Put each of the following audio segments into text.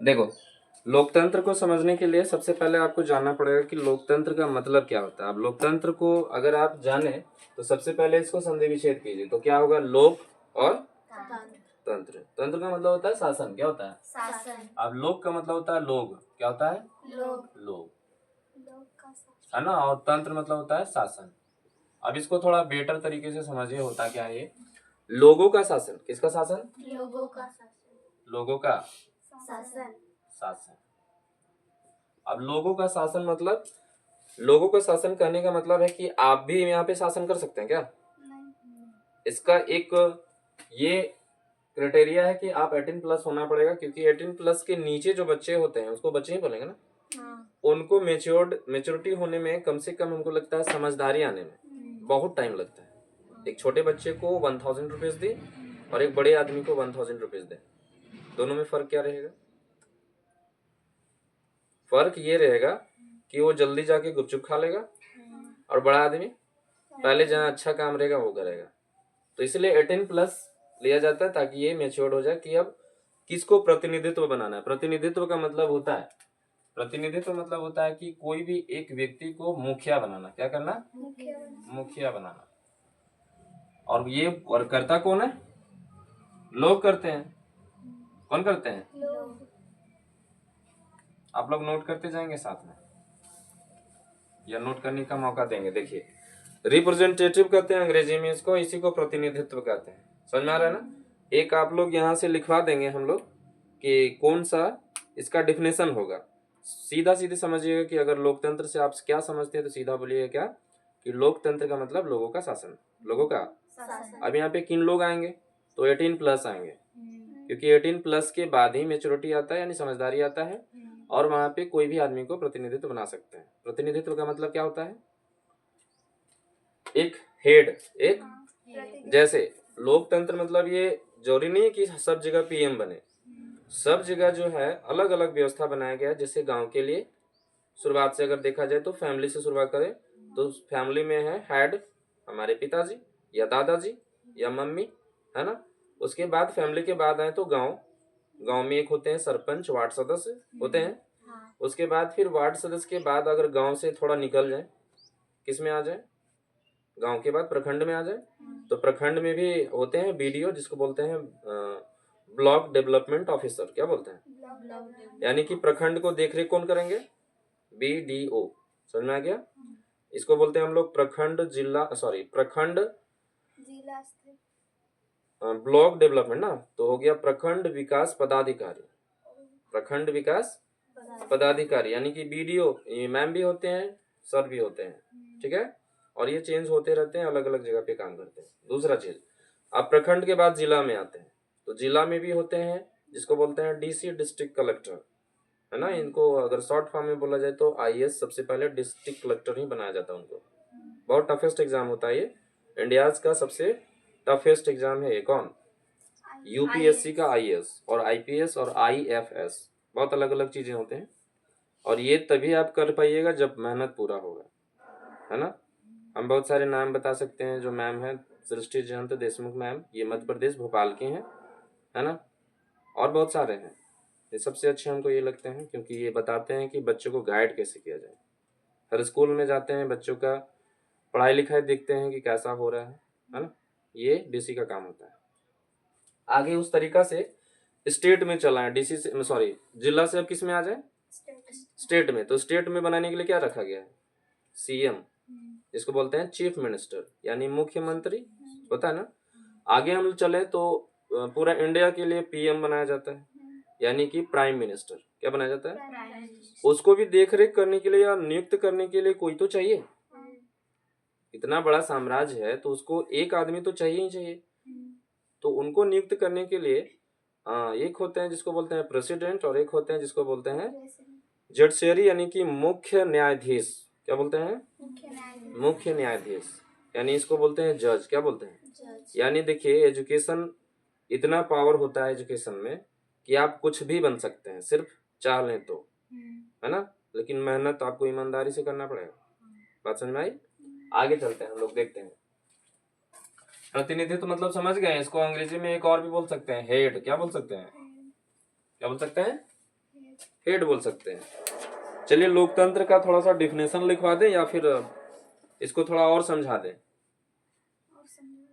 देखो, लोकतंत्र को समझने के लिए सबसे पहले आपको जानना पड़ेगा कि लोकतंत्र का मतलब क्या होता है। अब लोकतंत्र को अगर आप जाने तो सबसे पहले इसको संधि विच्छेद कीजिए, तो क्या होगा, लोक और तंत्र। तंत्र का मतलब होता है शासन, क्या होता है, शासन। अब लोक का मतलब होता है लोग, क्या होता है, लोग है ना, और तंत्र मतलब होता है शासन। अब इसको थोड़ा बेटर तरीके से समझिए, होता क्या है ये, लोगों का शासन। किसका शासन, लोगों का शासन, लोगों का शासन। अब लोगों का शासन मतलब, लोगों का शासन कहने का मतलब है कि आप भी यहाँ पे शासन कर सकते हैं क्या, नहीं। इसका एक ये क्राइटेरिया है कि आप 18 प्लस होना पड़ेगा, क्योंकि 18 प्लस के नीचे जो बच्चे होते हैं उसको बच्चे ही बोलेंगे ना, हाँ। उनको मेच्योरिटी होने में कम से कम हमको लगता है, समझदारी आने में बहुत टाइम लगता है। एक छोटे बच्चे को 1000 रुपीज दे और एक बड़े आदमी को 1000 रुपीज दे, दोनों में फर्क क्या रहेगा, फर्क ये रहेगा कि वो जल्दी जाके गुपचुप खा लेगा और बड़ा आदमी पहले जहाँ अच्छा काम रहेगा वो करेगा। तो इसलिए 18 प्लस लिया जाता है ताकि ये मेच्योर्ड हो जाए कि अब किसको प्रतिनिधित्व बनाना है। प्रतिनिधित्व का मतलब होता है, प्रतिनिधित्व मतलब होता है कि कोई भी एक व्यक्ति को मुखिया बनाना। क्या करना, मुखिया बनाना। और ये और करता कौन है, लोग करते हैं। कौन करते हैं, लोग। आप लोग नोट करते जाएंगे साथ में, या नोट करने का मौका देंगे। देखिए, रिप्रेजेंटेटिव कहते हैं अंग्रेजी में इसको, इसी को प्रतिनिधित्व कहते हैं। समझ में आ रहा है ना। एक आप लोग यहाँ से लिखवा देंगे हम लोग कि कौन सा इसका डिफिनेशन होगा। सीधा सीधे समझिएगा कि अगर लोकतंत्र से आप क्या समझते हैं तो सीधा बोलिएगा क्या, कि लोकतंत्र का मतलब लोगों का शासन, लोगों का शासन। अब यहाँ पे किन लोग आएंगे, तो 18 प्लस आएंगे, क्योंकि 18 प्लस के बाद ही मेच्योरिटी आता है, यानी समझदारी आता है, और वहां पे कोई भी आदमी को प्रतिनिधित्व बना सकते हैं। प्रतिनिधित्व का मतलब क्या होता है, एक हेड, एक जैसे लोकतंत्र मतलब ये जरूरी नहीं है कि सब जगह पीएम बने, सब जगह जो है अलग अलग व्यवस्था बनाया गया है। जैसे गांव के लिए शुरुआत से अगर देखा जाए तो फैमिली से शुरुआत करें तो फैमिली में है हेड हमारे पिताजी या दादाजी या मम्मी, है ना। उसके बाद फैमिली के बाद आए तो गांव, गांव में एक होते हैं सरपंच, वार्ड सदस्य होते हैं। उसके बाद फिर वार्ड सदस्य के बाद अगर गांव से थोड़ा निकल जाए, किस में आ जाए, गांव के बाद प्रखंड में आ जाए, तो प्रखंड में भी होते हैं बीडीओ, जिसको बोलते हैं ब्लॉक डेवलपमेंट ऑफिसर। क्या बोलते हैं, यानी कि प्रखंड को देखरेख कौन करेंगे, बीडीओ। समझ में आ गया। इसको बोलते हैं हम लोग प्रखंड जिला, सॉरी प्रखंड जिला ब्लॉक डेवलपमेंट ना, तो हो गया प्रखंड विकास पदाधिकारी। प्रखंड विकास पदाधिकारी यानी कि बीडीओ, ये मैम भी होते हैं, सर भी होते हैं, ठीक है। और ये चेंज होते रहते हैं, अलग अलग जगह पे काम करते हैं। दूसरा चीज, अब प्रखंड के बाद जिला में आते हैं, तो जिला में भी होते हैं जिसको बोलते हैं डीसी, डिस्ट्रिक्ट कलेक्टर, है ना। इनको अगर शॉर्ट फॉर्म में बोला जाए तो आईएएस, सबसे पहले डिस्ट्रिक्ट कलेक्टर ही बनाया जाता है उनको। बहुत टफेस्ट एग्जाम होता है ये, इंडियाज का सबसे टफेस्ट एग्जाम है ये। कौन, यूपीएससी का आईएएस, और आईपीएस और आईएफएस, बहुत अलग अलग चीजें होते हैं। और ये तभी आप कर पाइएगा जब मेहनत पूरा होगा, है ना। हम बहुत सारे नाम बता सकते हैं जो मैम है, सृष्टि जयंत देशमुख मैम, ये मध्य प्रदेश भोपाल की हैं, है ना। और बहुत सारे हैं, ये सबसे अच्छे हमको ये लगते हैं क्योंकि ये बताते हैं कि बच्चों को गाइड कैसे किया जाए। हर स्कूल में जाते हैं, बच्चों का पढ़ाई लिखाई देखते हैं कि कैसा हो रहा है ना। ये डीसी का काम होता है। आगे उस तरीका से स्टेट में चला है, डीसी से, सॉरी जिला से अब किस में आ जाए, स्टेट में। तो स्टेट में बनाने के लिए क्या रखा गया है, सीएम, जिसको बोलते हैं चीफ मिनिस्टर, यानी मुख्यमंत्री होता है ना। आगे हम चले तो पूरा इंडिया के लिए पीएम बनाया जाता है, यानी कि प्राइम मिनिस्टर। क्या बनाया जाता है, उसको भी देख रेख करने के लिए या नियुक्त करने के लिए कोई तो चाहिए। इतना बड़ा साम्राज्य है तो उसको एक आदमी तो चाहिए ही चाहिए। तो उनको नियुक्त करने के लिए एक होते हैं जिसको बोलते हैं प्रेसिडेंट, और एक होते हैं जिसको बोलते हैं जडिशरी, यानी कि मुख्य न्यायाधीश। क्या बोलते हैं, मुख्य न्यायाधीश, यानी इसको बोलते हैं जज। क्या बोलते हैं, यानी देखिए एजुकेशन, इतना पावर होता है एजुकेशन में कि आप कुछ भी बन सकते हैं, सिर्फ चाह लें तो, है ना। लेकिन मेहनत आपको ईमानदारी से करना पड़ेगा। बात समझ में आई। आगे चलते हैं, हम लोग देखते हैं। प्रतिनिधित्व मतलब समझ गए, इसको अंग्रेजी में एक और भी बोल सकते हैं, हेड। क्या बोल सकते हैं, क्या बोल सकते हैं, हेड बोल सकते हैं। चलिए लोकतंत्र का थोड़ा सा डिफिनेशन लिखवा दें या फिर इसको थोड़ा और समझा दें।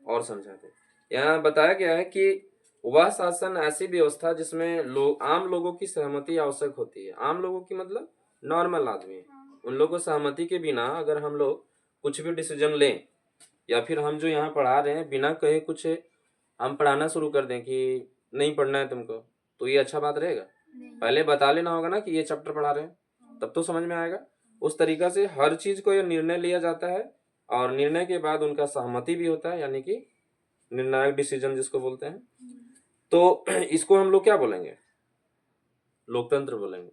और समझा दें। यहाँ बताया गया है कि वह शासन ऐसी व्यवस्था जिसमें आम लोगों की सहमति आवश्यक होती है। आम लोगों की मतलब नॉर्मल आदमी, उन लोगों को सहमति के बिना अगर हम लोग कुछ भी डिसीजन लें या फिर हम जो यहाँ पढ़ा रहे हैं बिना कहे कुछ हम पढ़ाना शुरू कर दें कि नहीं पढ़ना है तुमको, तो ये अच्छा बात रहेगा? पहले बता लेना होगा ना कि ये चैप्टर पढ़ा रहे हैं, तब तो समझ में आएगा। उस तरीका से हर चीज को ये निर्णय लिया जाता है और निर्णय के बाद उनका सहमति भी होता है, यानी कि निर्णायक डिसीजन जिसको बोलते हैं। तो इसको हम लोग क्या बोलेंगे? लोकतंत्र बोलेंगे।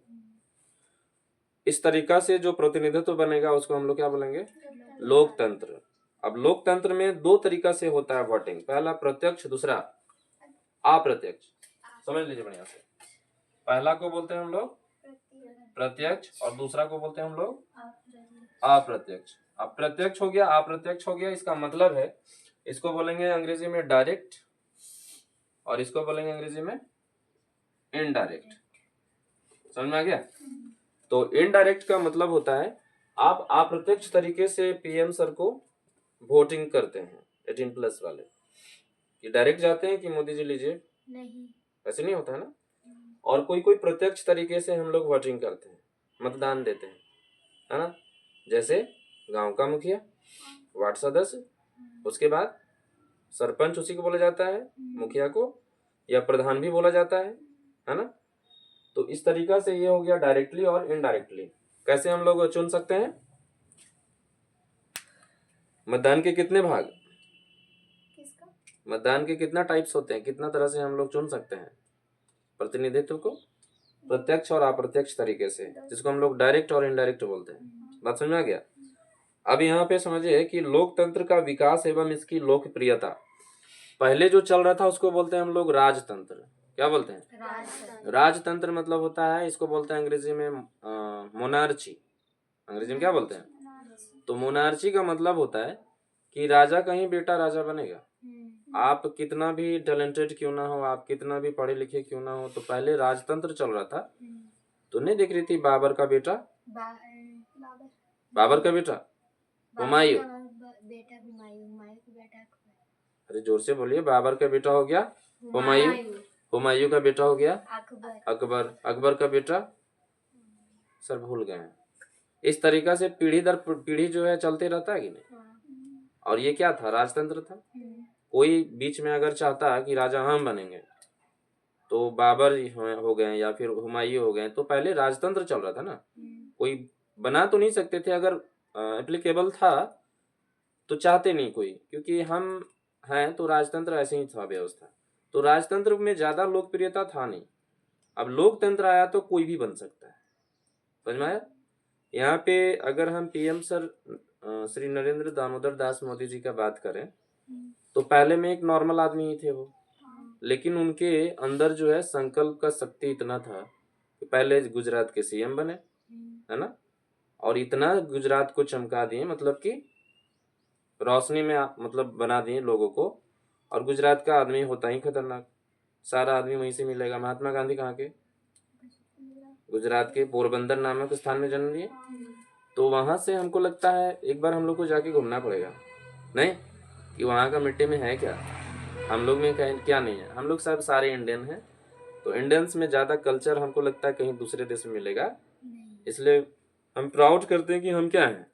इस तरीका से जो प्रतिनिधित्व बनेगा उसको हम लोग क्या बोलेंगे? लोकतंत्र। अब लोकतंत्र में दो तरीका से होता है वोटिंग, पहला प्रत्यक्ष, दूसरा अप्रत्यक्ष। समझ लीजिए बढ़िया से। पहला को बोलते हैं हम लोग प्रत्यक्ष और दूसरा को बोलते हैं हम लोग अप्रत्यक्ष। अब प्रत्यक्ष हो गया, अप्रत्यक्ष हो गया, इसका मतलब है इसको बोलेंगे अंग्रेजी में डायरेक्ट और इसको बोलेंगे अंग्रेजी में इनडायरेक्ट। समझ में आ गया? तो इनडायरेक्ट का मतलब होता है आप अप्रत्यक्ष तरीके से पीएम सर को वोटिंग करते हैं 18+ वाले, कि डायरेक्ट जाते हैं कि मोदी जी लीजिए, नहीं, ऐसे नहीं होता है ना। और कोई कोई प्रत्यक्ष तरीके से हम लोग वोटिंग करते हैं, मतदान देते हैं, है ना। जैसे गांव का मुखिया, वार्ड सदस्य, उसके बाद सरपंच उसी को बोला जाता है, मुखिया को, या प्रधान भी बोला जाता है ना। तो इस तरीका से ये हो गया डायरेक्टली और इनडायरेक्टली। कैसे हम लोग चुन सकते हैं? मतदान के कितने भाग, किसका? मतदान के कितना टाइप्स होते हैं, कितना तरह से हम लोग चुन सकते हैं प्रतिनिधित्व को? प्रत्यक्ष और अप्रत्यक्ष तरीके से, जिसको हम लोग डायरेक्ट और इनडायरेक्ट बोलते हैं। बात समझ में आ गया? अब यहाँ पे समझिए कि लोकतंत्र का विकास एवं इसकी लोकप्रियता। पहले जो चल रहा था उसको बोलते हैं हम लोग राजतंत्र। क्या बोलते हैं? राजतंत्र मतलब होता है, इसको बोलते हैं अंग्रेजी में मोनार्ची। अंग्रेजी में क्या बोलते हैं? तो मोनार्ची का मतलब होता है कि राजा का ही बेटा राजा बनेगा। आप कितना भी टैलेंटेड क्यों ना हो, आप कितना भी पढ़े लिखे क्यों ना हो, तो पहले राजतंत्र चल रहा था। तो नहीं देख रही थी बाबर का बेटा, बाबर का बेटा हुमायूं, अरे जोर से बोलिए, बाबर का बेटा हो गया हुमायूं, हुमायूं का बेटा हो गया अकबर, अकबर का बेटा सर भूल गए हैं। इस तरीका से पीढ़ी दर पीढ़ी जो है चलते रहता है कि नहीं। और ये क्या था? राजतंत्र था। कोई बीच में अगर चाहता कि राजा हम बनेंगे तो बाबर हो गए या फिर हुमायूं हो गए, तो पहले राजतंत्र चल रहा था ना। कोई बना तो नहीं सकते थे, अगर एप्लीकेबल था तो चाहते नहीं कोई, क्योंकि हम हैं तो राजतंत्र ऐसे ही था व्यवस्था। तो राजतंत्र में ज्यादा लोकप्रियता था नहीं। अब लोकतंत्र आया तो कोई भी बन सकता है। समझ में आया? यहाँ पे अगर हम पीएम सर श्री नरेंद्र दामोदर दास मोदी जी का बात करें तो पहले में एक नॉर्मल आदमी ही थे वो, लेकिन उनके अंदर जो है संकल्प का शक्ति इतना था कि पहले गुजरात के सीएम बने, है ना, और इतना गुजरात को चमका दिए, मतलब कि रोशनी में मतलब बना दिए लोगों को। और गुजरात का आदमी होता ही खतरनाक, सारा आदमी वहीं से मिलेगा। महात्मा गांधी कहाँ के? गुजरात के पोरबंदर नामक स्थान में जन्म लिए। तो वहां से हमको लगता है एक बार हम लोग को जाके घूमना पड़ेगा, नहीं कि वहाँ का मिट्टी में है क्या, हम लोग में क्या नहीं है। हम लोग सब सारे इंडियन हैं, तो इंडियंस में ज्यादा कल्चर हमको लगता है कहीं दूसरे देश में मिलेगा। इसलिए हम प्राउड करते हैं कि हम क्या हैं,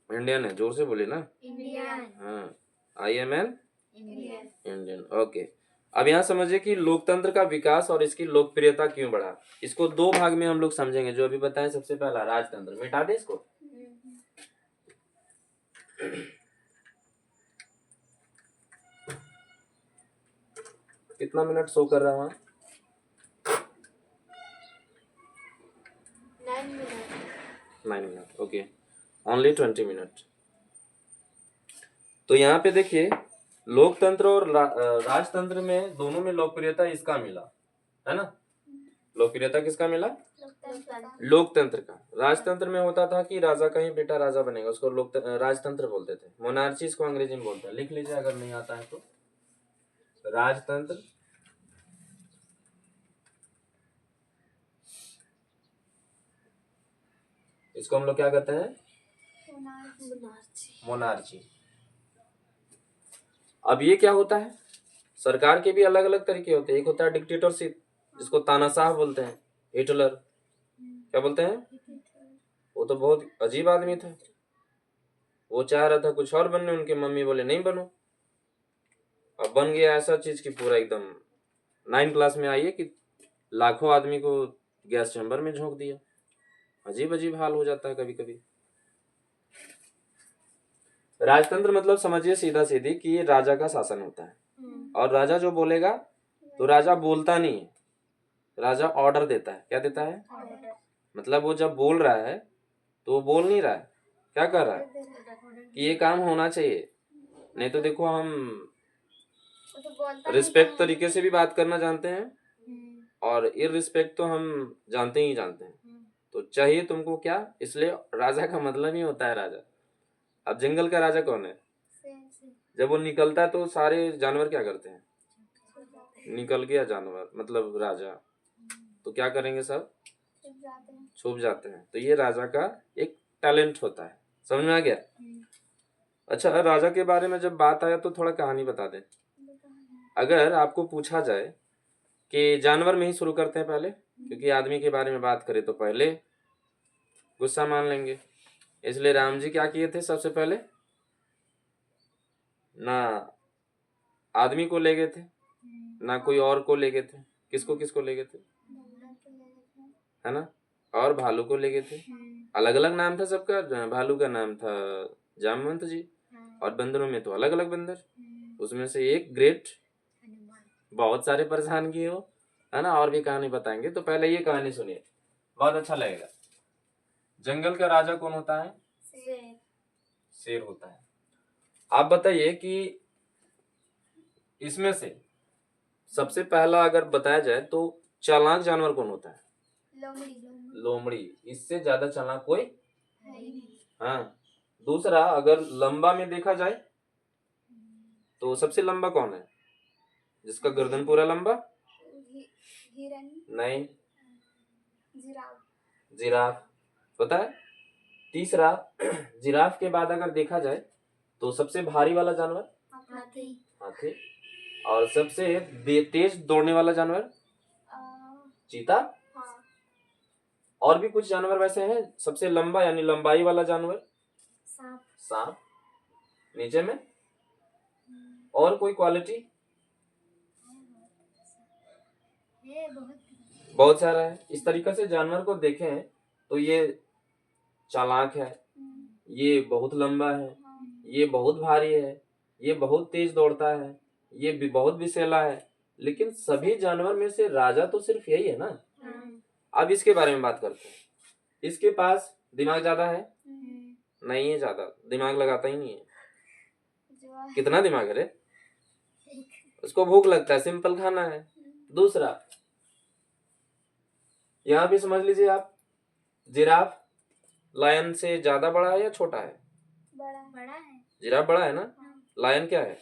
इंडियन है। जोर से बोले ना, इंडियन। हाँ, I am an Indian. Okay. अब यहाँ समझिए कि लोकतंत्र का विकास और इसकी लोकप्रियता क्यों बढ़ा। इसको दो भाग में हम लोग समझेंगे, जो अभी बताएं। सबसे पहला राजतंत्र, मिटा दे इसको। कितना मिनट शो कर रहा है? 9 मिनट। Okay, only 20 minute. तो यहाँ पे देखिए, लोकतंत्र और राजतंत्र में दोनों में लोकप्रियता इसका मिला, है ना। लोकप्रियता किसका मिला? लोकतंत्र का। राजतंत्र में होता था कि राजा का ही बेटा राजा बनेगा, उसको राजतंत्र बोलते थे। मोनार्ची इसको अंग्रेजी में बोलते हैं, लिख लीजिए अगर नहीं आता है तो। राजतंत्र इसको हम लोग क्या कहते हैं? मोनार्ची। अब ये क्या होता है? सरकार के भी अलग अलग तरीके होते हैं। एक होता है डिक्टेटरशिप, जिसको तानाशाह बोलते हैं, हिटलर। क्या बोलते हैं? वो तो बहुत अजीब आदमी था। वो चाह रहा था कुछ और बनने, उनके मम्मी बोले नहीं बनो। अब बन गया ऐसा चीज कि पूरा एकदम 9 क्लास में आइए कि लाखों आदमी को गैस चैम्बर में झोंक दिया। अजीब अजीब हाल हो जाता है कभी कभी। राजतंत्र मतलब समझिए सीधा सीधी कि राजा का शासन होता है, और राजा जो बोलेगा तो राजा बोलता नहीं है, राजा ऑर्डर देता है। क्या देता है? मतलब वो जब बोल रहा है तो वो बोल नहीं रहा है, क्या कर रहा है कि ये काम होना चाहिए। नहीं तो देखो हम रिस्पेक्ट तरीके से भी बात करना जानते हैं, और इररिस्पेक्ट तो हम जानते ही जानते हैं। तो चाहिए तुमको क्या, इसलिए राजा का मतलब ही होता है राजा। अब जंगल का राजा कौन है? जब वो निकलता है तो सारे जानवर क्या करते हैं? निकल गया जानवर मतलब राजा, तो क्या करेंगे? सब छुप जाते हैं। तो ये राजा का एक टैलेंट होता है। समझ में आ गया? अच्छा, राजा के बारे में जब बात आया तो थोड़ा कहानी बता दें। अगर आपको पूछा जाए कि जानवर में ही शुरू करते हैं पहले, क्योंकि आदमी के बारे में बात करें तो पहले गुस्सा मान लेंगे। इसलिए राम जी क्या किए थे? सबसे पहले ना आदमी को ले गए थे, ना कोई और को ले गए थे। किसको किसको ले गए थे? है ना? और भालू को ले गए थे। अलग अलग नाम था सबका। भालू का नाम था जामवंत जी, और बंदरों में तो अलग अलग बंदर। उसमें से एक ग्रेट, बहुत सारे परेशान किए हो, है ना? और भी कहानी बताएंगे। तो पहले ये कहानी सुनिए, बहुत अच्छा लगेगा। जंगल का राजा कौन होता है? शेर होता है। आप बताइए कि इसमें से सबसे पहला अगर बताया जाए तो चालाक जानवर कौन होता है? लोमड़ी। इससे ज्यादा चालाक कोई? हाँ। दूसरा, अगर लंबा में देखा जाए तो सबसे लंबा कौन है? जिसका गर्दन पूरा लंबा? नहीं, जिराफ। पता है? तीसरा, जिराफ के बाद अगर देखा जाए तो सबसे भारी वाला जानवर? हाथी। और सबसे तेज दौड़ने वाला जानवर? चीता। और भी कुछ जानवर वैसे हैं। सबसे लंबा यानी लंबाई वाला जानवर? सांप। नीचे में और कोई क्वालिटी? बहुत सारा है। इस तरीके से जानवर को देखें तो ये चालाक है, ये बहुत लंबा है, ये बहुत भारी है, ये बहुत तेज दौड़ता है, ये भी बहुत विषैला है। लेकिन सभी जानवर में से राजा तो सिर्फ यही है ना। अब इसके बारे में बात करते हैं। इसके पास दिमाग ज्यादा है? नहीं है ज्यादा, दिमाग लगाता ही नहीं है। कितना दिमाग है रे? उसको भूख लगता है, सिंपल खाना है। दूसरा, यहाँ भी समझ लीजिए आप, जिराफ लायन से ज्यादा बड़ा है या छोटा है? बड़ा है। जिराफ बड़ा है ना? लायन क्या है?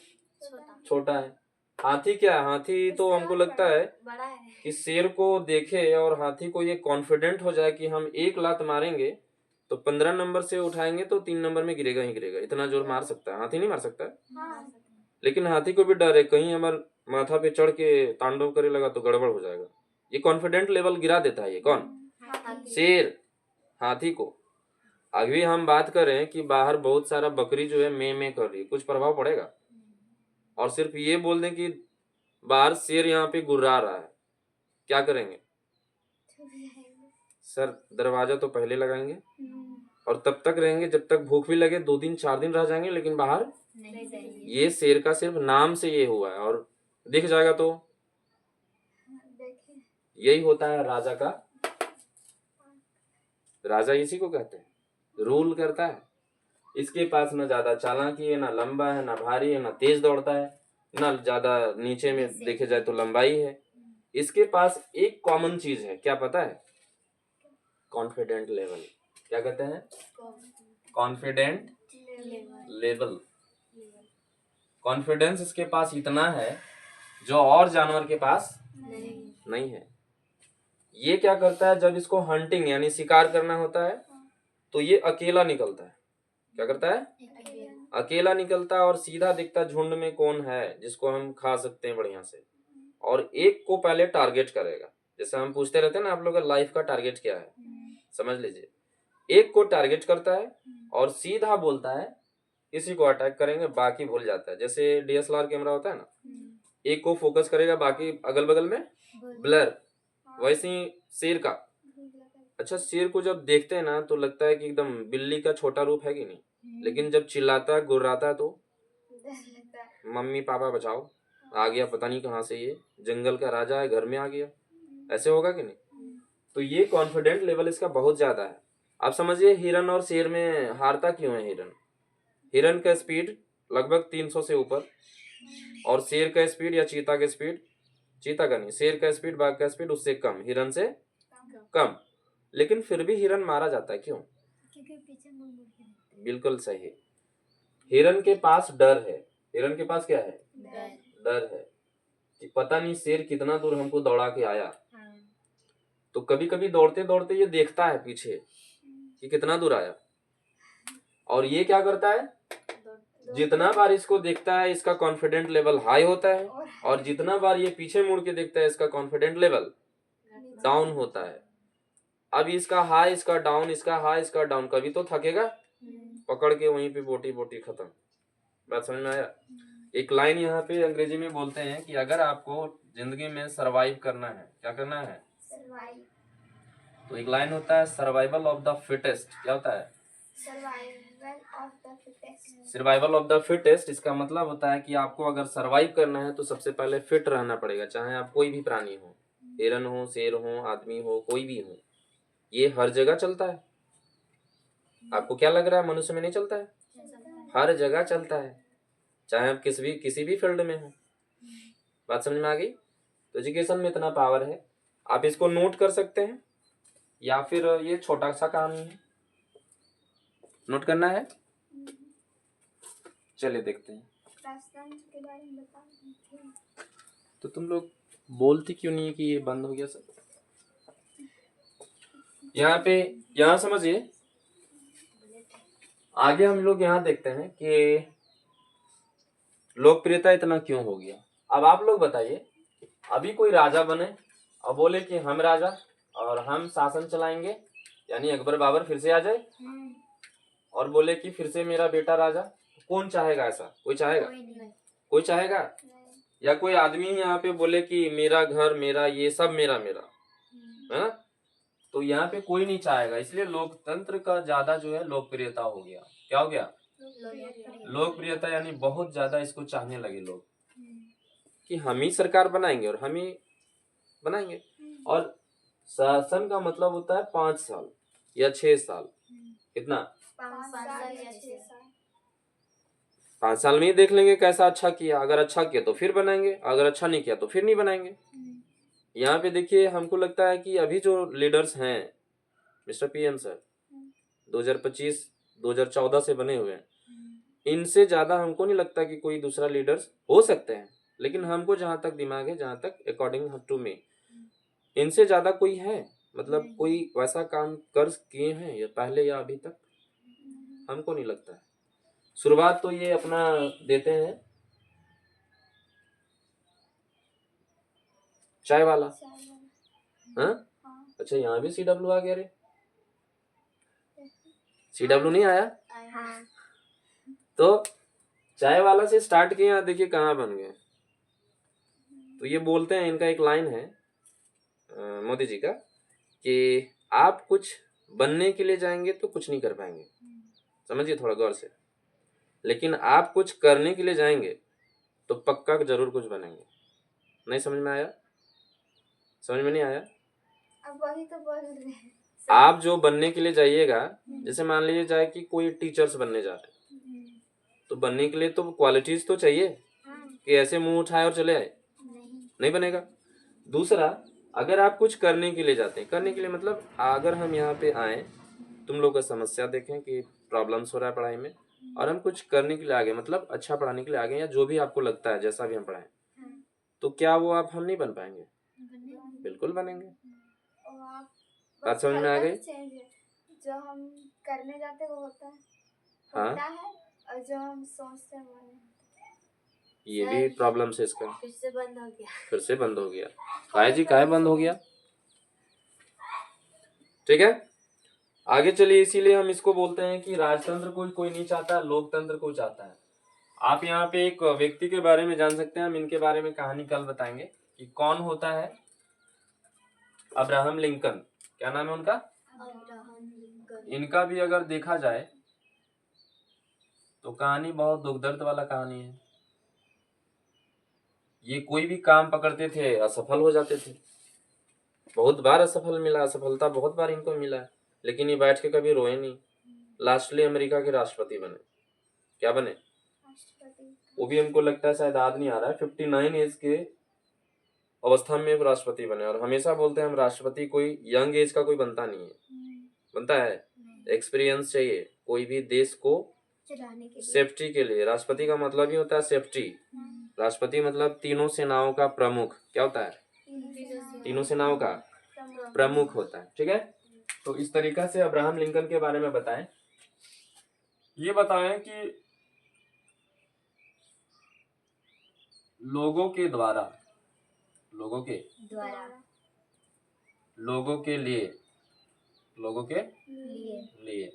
छोटा है। हाथी क्या है? हाथी तो हमको लगता है कि शेर को देखे और हाथी को ये कॉन्फिडेंट हो जाए कि हम एक लात मारेंगे तो 15 नंबर से उठाएंगे तो 3 नंबर में गिरेगा ही गिरेगा। इतना जोर मार सकता है हाथी? नहीं मार सकता है। लेकिन हाथी को भी डर है, कहीं हमारे माथा पे चढ़ के तांडव करे लगा तो गड़बड़ हो जाएगा। ये कॉन्फिडेंट लेवल गिरा देता है। ये कौन? शेर हाथी को। अभी हम बात करें कि बाहर बहुत सारा बकरी जो है में कर रही है, कुछ प्रभाव पड़ेगा? और सिर्फ ये बोल दें कि बाहर शेर यहाँ पे गुर्रा रहा है, क्या करेंगे? सर दरवाजा तो पहले लगाएंगे और तब तक रहेंगे जब तक भूख भी लगे। 2 दिन 4 दिन रह जाएंगे लेकिन बाहर नहीं जाएंगे। ये शेर का सिर्फ नाम से ये हुआ है, और दिख जाएगा तो यही होता है राजा का। राजा इसी को कहते हैं, रूल करता है। इसके पास ना ज्यादा चालाकी है, ना लंबा है, ना भारी है, ना तेज दौड़ता है, ना ज्यादा नीचे में देखे जाए तो लंबाई है। इसके पास एक कॉमन चीज है, क्या पता है? Confident level. क्या कहते हैं? Confident level. कॉन्फिडेंस इसके पास इतना है जो और जानवर के पास नहीं है। ये क्या करता है, जब इसको हंटिंग यानी शिकार करना होता है तो ये अकेला निकलता है। क्या करता है? अकेला निकलता है और सीधा दिखता झुंड में कौन है जिसको हम खा सकते हैं बढ़िया से, और एक को पहले टारगेट करेगा। जैसे हम पूछते रहते हैं ना, आप लोग का लाइफ का टारगेट क्या है, समझ लीजिए। एक को टारगेट करता है और सीधा बोलता है इसी को अटैक करेंगे, बाकी भूल जाता है। जैसे डीएसएलआर कैमरा होता है ना, एक को फोकस करेगा, बाकी अगल बगल में ब्लर। वैसे ही शेर का, अच्छा शेर को जब देखते हैं ना तो लगता है कि एकदम बिल्ली का छोटा रूप है कि नहीं, लेकिन जब चिल्लाता है गुर्राता है तो मम्मी पापा बचाओ, आ गया पता नहीं कहाँ से, ये जंगल का राजा है, घर में आ गया, ऐसे होगा कि नहीं। तो ये कॉन्फिडेंट लेवल इसका बहुत ज्यादा है। आप समझिए हिरन और शेर में हारता क्यों है हिरन। हिरन का स्पीड लगभग 300 से ऊपर, और शेर का स्पीड या चीता का स्पीड, चीता का नहीं, शेर का स्पीड, बाघ का स्पीड उससे कम, हिरन से कम, लेकिन फिर भी हिरन मारा जाता है। क्यों? क्योंकि पीछे मुड़ मुड़ के देखते बिल्कुल सही। हिरन के पास डर है। हिरन के पास क्या है? हैं। डर है कि पता नहीं शेर कितना दूर हमको दौड़ा के आया। हाँ। तो कभी कभी दौड़ते दौड़ते ये देखता है पीछे कि कितना दूर आया, और ये क्या करता है, जितना बार इसको देखता है इसका कॉन्फिडेंट लेवल हाई होता है, और जितना बार ये पीछे मुड़ के देखता है इसका कॉन्फिडेंट लेवल डाउन होता है। अब इसका हाई, इसका डाउन, इसका हाई, इसका डाउन, कभी तो थकेगा, पकड़ के वहीं पे बोटी बोटी खत्म। बात समझ में आया? एक लाइन यहाँ पे अंग्रेजी में बोलते हैं कि अगर आपको जिंदगी में सरवाइव करना है, क्या करना है? सर्वाइव। तो एक लाइन होता है सर्वाइवल ऑफ द फिटेस्ट। क्या होता है? Survival of the fittest. Survival of the fittest, इसका मतलब होता है कि आपको अगर सरवाइव करना है तो सबसे पहले फिट रहना पड़ेगा, चाहे आप कोई भी प्राणी हो, हिरन हो, शेर हो, आदमी हो, कोई भी हो। ये हर जगह चलता है। आपको क्या लग रहा है मनुष्य में नहीं चलता है? हर जगह चलता है, चाहे आप किसी भी फील्ड में हो। बात समझ में आ गई? तो एजुकेशन में इतना पावर है, आप इसको नोट कर सकते हैं, या फिर ये छोटा सा कहानी है, नोट करना है। चलिए देखते हैं। राष्ट्रतंत्र के बारे में बता रहे थे। तो तुम लोग बोलती क्यों नहीं है कि ये बंद हो गया सब? यहाँ समझिए, आगे हम लोग यहाँ देखते हैं कि लोकप्रियता इतना क्यों हो गया। अब आप लोग बताइए, अभी कोई राजा बने और बोले कि हम राजा और हम शासन चलाएंगे, यानी अकबर बाबर फिर से आ जाए और बोले कि फिर से मेरा बेटा राजा, कौन चाहेगा ऐसा? कोई चाहेगा? कोई चाहेगा? या कोई आदमी यहाँ पे बोले कि मेरा घर, मेरा ये सब मेरा मेरा है, तो यहाँ पे कोई नहीं चाहेगा। इसलिए लोकतंत्र का ज्यादा जो है लोकप्रियता हो गया। क्या हो गया? लोकप्रियता, यानी बहुत ज्यादा इसको चाहने लगे लोग कि हम ही सरकार बनाएंगे और हम ही बनाएंगे। और शासन का मतलब होता है 5 साल या 6 साल। कितना? 5 साल या 6 साल। 5 साल में ही देख लेंगे कैसा अच्छा किया, अगर अच्छा किया तो फिर बनाएंगे, अगर अच्छा नहीं किया तो फिर नहीं बनाएंगे। यहाँ पे देखिए, हमको लगता है कि अभी जो लीडर्स हैं मिस्टर पीएम सर, 2025 2014 से बने हुए हैं, इनसे ज्यादा हमको नहीं लगता कि कोई दूसरा लीडर्स हो सकते हैं, लेकिन हमको जहां तक दिमाग है, जहां तक अकॉर्डिंग टू मी, इनसे ज्यादा कोई है, मतलब कोई वैसा काम कर किए हैं या पहले या अभी तक, हमको नहीं लगता है। शुरुआत तो ये अपना देते हैं चाय वाला। हाँ, अच्छा यहाँ भी CW आ गया रे। CW नहीं आया? हाँ। तो चाय वाला से स्टार्ट किए, यहाँ देखिए कहाँ बन गए। तो ये बोलते हैं, इनका एक लाइन है मोदी जी का, कि आप कुछ बनने के लिए जाएंगे तो कुछ नहीं कर पाएंगे, समझिए थोड़ा गौर से, लेकिन आप कुछ करने के लिए जाएंगे तो पक्का जरूर कुछ बनेंगे। नहीं समझ में आया? समझ में नहीं आया? अब वही तो बोल रहे हैं। आप जो बनने के लिए जाइएगा, जैसे मान लीजिए जाए कि कोई टीचर्स बनने जा रहे हैं, तो बनने के लिए तो क्वालिटीज तो चाहिए कि ऐसे मुंह उठाए और चले आए, नहीं बनेगा। दूसरा, अगर आप कुछ करने के लिए जाते हैं, करने के लिए मतलब अगर हम यहाँ पे आए, तुम लोग का समस्या देखें कि प्रॉब्लम्स हो रहा है पढ़ाई में, और हम कुछ करने के लिए आगे, मतलब अच्छा पढ़ाने के लिए आगे, या जो भी आपको लगता है जैसा भी हम पढ़ाएं, तो क्या वो आप हम नहीं बन पाएंगे? बिल्कुल बनेंगे। बात समझ में आ गई? जो हम करने जाते वो होता है हाँ होता है, और जो हम सोचते हैं वो नहीं होता। ये भी प्रॉब्लम है इसका। फिर से बंद हो गया। फिर से बंद हो गया। काहे जी काहे बंद हो गया? ठीक है, आगे चलिए। इसीलिए हम इसको बोलते हैं कि राजतंत्र कोई कोई नहीं चाहता, लोकतंत्र कोई चाहता है। आप यहाँ पे एक व्यक्ति के बारे में जान सकते हैं, हम इनके बारे में कहानी कल बताएंगे कि कौन होता है अब्राहम लिंकन। क्या नाम है उनका? Abraham Lincoln. इनका भी अगर देखा जाए तो कहानी बहुत दुख दर्द वाला कहानी है। ये कोई भी काम पकड़ते थे असफल हो जाते थे, बहुत बार असफलता बहुत बार इनको मिला है, लेकिन ये बैठ के कभी रोए नहीं। लास्टली अमेरिका के राष्ट्रपति बने। क्या बने? राष्ट्रपति। वो भी हमको लगता है शायद याद नहीं आ रहा है, 59 एज के अवस्था में राष्ट्रपति बने। और हमेशा बोलते हैं हम राष्ट्रपति कोई यंग एज का कोई बनता नहीं है, बनता है एक्सपीरियंस चाहिए कोई भी देश को चलाने के लिए। सेफ्टी के लिए राष्ट्रपति का मतलब ही होता है सेफ्टी। राष्ट्रपति मतलब तीनों सेनाओं का प्रमुख। क्या होता है? तीनों सेनाओं का प्रमुख होता है। ठीक है, तो इस तरीका से अब्राहम लिंकन के बारे में बताएं। ये बताएं कि लोगों के द्वारा, लोगों के लोगों के लिए, लोगों के लिए,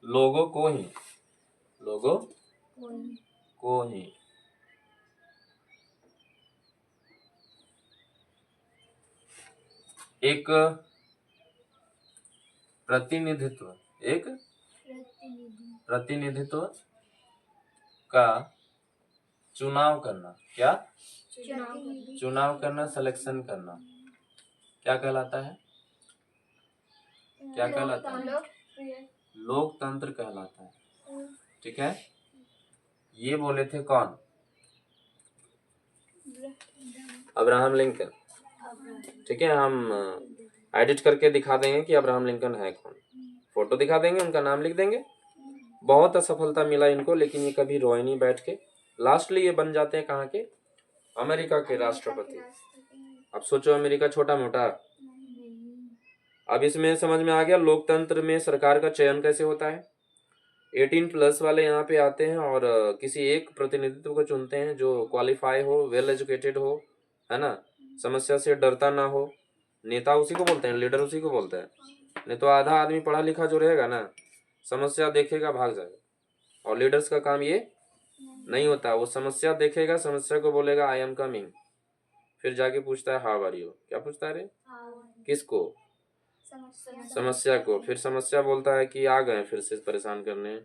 लोगों को ही, लोगों को ही एक प्रतिनिधित्व, एक प्रतिनिधित्व का चुनाव करना। क्या? चुनाव करना, सिलेक्शन करना क्या कहलाता है? क्या कहलाता है? लोकतंत्र कहलाता है। ठीक है, ये बोले थे कौन? Abraham Lincoln. ठीक है, हम एडिट करके दिखा देंगे कि अब्राहम लिंकन है कौन, फोटो दिखा देंगे, उनका नाम लिख देंगे। बहुत असफलता मिला इनको, लेकिन ये कभी रोए नहीं बैठ के। लास्टली ये बन जाते हैं कहाँ के? अमेरिका के राष्ट्रपति। अब सोचो अमेरिका छोटा मोटा। अब इसमें समझ में आ गया लोकतंत्र में सरकार का चयन कैसे होता है। 18+ वाले यहाँ पे आते हैं और किसी एक प्रतिनिधित्व को चुनते हैं जो क्वालिफाई हो, वेल एजुकेटेड हो, है ना, समस्या से डरता ना हो। नेता उसी को बोलते हैं, लीडर उसी को बोलते हैं। नहीं तो आधा आदमी पढ़ा लिखा जो रहेगा ना, समस्या देखेगा भाग जाएगा। और लीडर्स का काम ये नहीं होता, वो समस्या देखेगा, समस्या को बोलेगा आई एम कमिंग, फिर जाके पूछता है हाउ आर यू। क्या पूछता है रे? किसको? समस्या को। फिर समस्या बोलता है कि आ गए फिर से परेशान करने।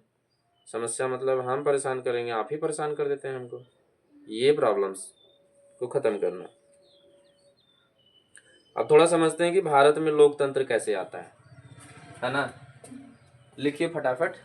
समस्या मतलब हम परेशान करेंगे, आप ही परेशान कर देते हैं हमको। ये प्रॉब्लम्स को खत्म करना। अब थोड़ा समझते हैं कि भारत में लोकतंत्र कैसे आता है ना। लिखिए फटाफट।